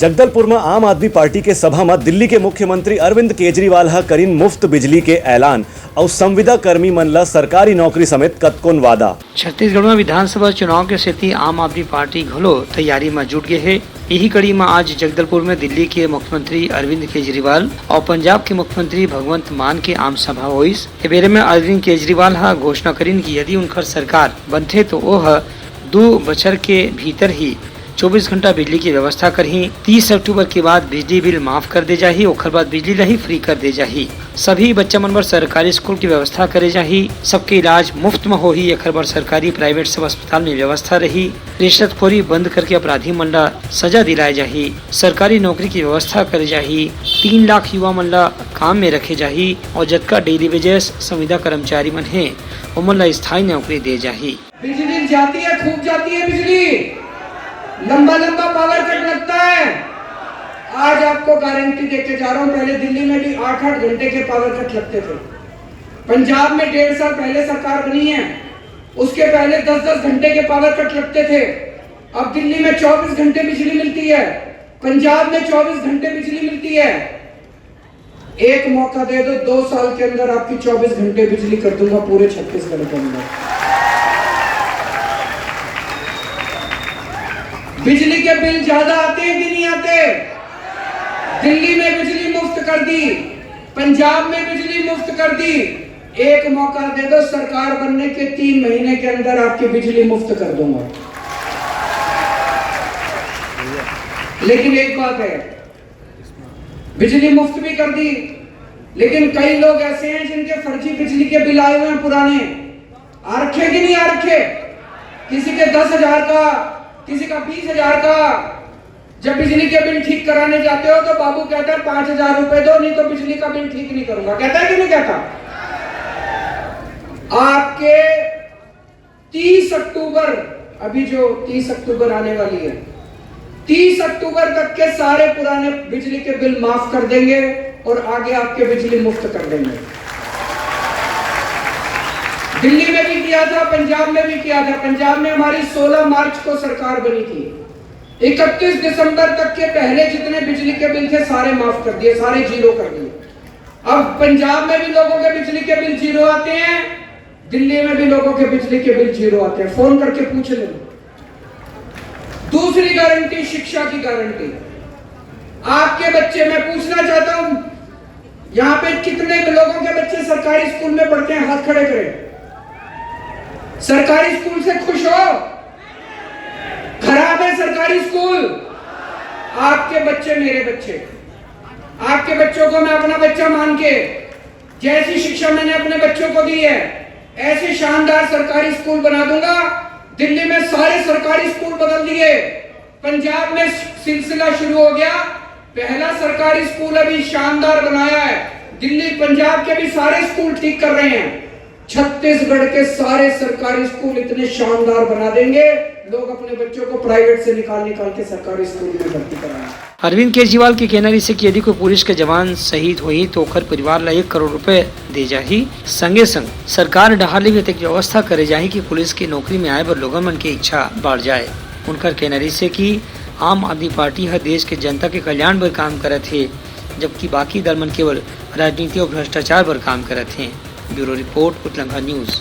जगदलपुर में आम आदमी पार्टी के सभा में दिल्ली के मुख्यमंत्री अरविंद केजरीवाल हा करीन मुफ्त बिजली के ऐलान और संविदा कर्मी मन ला सरकारी नौकरी समेत कतकोन वादा। छत्तीसगढ़ में विधानसभा चुनाव के सेती आम आदमी पार्टी घलो तैयारी में जुट गए है। यही कड़ी में आज जगदलपुर में दिल्ली के मुख्यमंत्री अरविंद केजरीवाल और पंजाब के मुख्यमंत्री भगवंत मान के आम सभा होइस। बेरे में अरविंद केजरीवाल हा घोषणा करीन कि यदि उनकर सरकार बनथे तो वह 2 बछर के भीतर ही 24 घंटा बिजली की व्यवस्था करही। 30 अक्टूबर के बाद बिजली बिल माफ कर दे जाही, ओखर बाद बिजली ला ही फ्री कर दे जाही। सभी बच्चा मन बर सरकारी स्कूल की व्यवस्था करे जाही। सबके इलाज मुफ्त में होही। एखर बर सरकारी प्राइवेट सब अस्पताल में व्यवस्था रही। रिश्वतखोरी बंद करके अपराधी मन ला सजा दिलाए जाही। सरकारी नौकरी की व्यवस्था करे जाही। 3 लाख युवा मन ला काम में रखे जाही और जतका डेली वेजेस संविदा कर्मचारी मन है उमन ला स्थायी नौकरी दे जाही। बिजली जाती है, खूब जाती है बिजली, लंबा लंबा पावर कट लगता है। आज आपको गारंटी देके जा रहा हूं, पहले दिल्ली में भी 8-8 घंटे के पावर कट लगते थे। पंजाब में 1.5 साल पहले सरकार बनी है, उसके पहले 10-10 घंटे के पावर कट लगते थे। अब दिल्ली में 24 घंटे बिजली मिलती है, पंजाब में 24 घंटे बिजली मिलती है। एक मौका दे दो, 2 साल के अंदर आपकी 24 घंटे बिजली कर दूंगा पूरे छत्तीसगढ़ के अंदर। बिजली के बिल ज्यादा आते हैं कि नहीं आते? दिल्ली में बिजली मुफ्त कर दी, पंजाब में बिजली मुफ्त कर दी। एक मौका दे दो, सरकार बनने के 3 महीने के अंदर आपकी बिजली मुफ्त कर दूंगा। लेकिन एक बात है, बिजली मुफ्त भी कर दी, लेकिन कई लोग ऐसे हैं जिनके फर्जी बिजली के बिल आए हुए हैं पुराने। आ रखे कि नहीं आ रखे? किसी के 10,000 का, किसी का 20,000 का। जब बिजली के बिल ठीक कराने जाते हो तो बाबू कहता है 5,000 रुपए दो, नहीं तो बिजली का बिल ठीक नहीं करूंगा। कहता है कि नहीं कहता? आपके 30 अक्टूबर, अभी जो 30 अक्टूबर आने वाली है, 30 अक्टूबर तक के सारे पुराने बिजली के बिल माफ कर देंगे और आगे आपके बिजली मुफ्त कर देंगे। दिल्ली में भी किया था, पंजाब में भी किया था। पंजाब में हमारी 16 मार्च को सरकार बनी थी। 31 दिसंबर तक के पहले जितने बिजली के बिल थे सारे माफ कर दिए, सारे जीरो कर दिए। अब पंजाब में भी लोगों के बिजली के बिल जीरो आते हैं, दिल्ली में भी लोगों के बिजली के बिल जीरो आते हैं। फोन करके पूछ लेना। दूसरी गारंटी, शिक्षा की गारंटी। आपके बच्चे, मैं पूछना चाहता हूं, यहां पे कितने लोगों के बच्चे सरकारी स्कूल में पढ़ते हैं? हाथ खड़े करें। सरकारी स्कूल से खुश हो? खराब है सरकारी स्कूल? आपके बच्चे मेरे बच्चे, आपके बच्चों को मैं अपना बच्चा मान के, जैसी शिक्षा मैंने अपने बच्चों को दी है ऐसे शानदार सरकारी स्कूल बना दूंगा। दिल्ली में सारे सरकारी स्कूल बदल दिए, पंजाब में सिलसिला शुरू हो गया। पहला सरकारी स्कूल अभी शानदार बनाया है, दिल्ली पंजाब के भी सारे स्कूल ठीक कर रहे हैं। छत्तीसगढ़ के सारे सरकारी स्कूल इतने शानदार बना देंगे, लोग अपने बच्चों को प्राइवेट से निकाल के सरकारी स्कूल में भर्ती कराएंगे। अरविंद केजरीवाल के कहना से कि यदि कोई पुलिस के जवान शहीद हुई तो ओकर परिवार ला 1 करोड़ रुपए दे जाही। संगे संग सरकार डहार ले भी तक व्यवस्था करे जाही कि पुलिस की नौकरी में आए बर लोगन मन की इच्छा बढ़ जाए। उनकर कहना से कि आम आदमी पार्टी हर देश के जनता के कल्याण बर काम करत है, जबकि बाकी दल मन केवल राजनीति और भ्रष्टाचार पर काम करत हैं। ब्यूरो रिपोर्ट, उतलंघा न्यूज।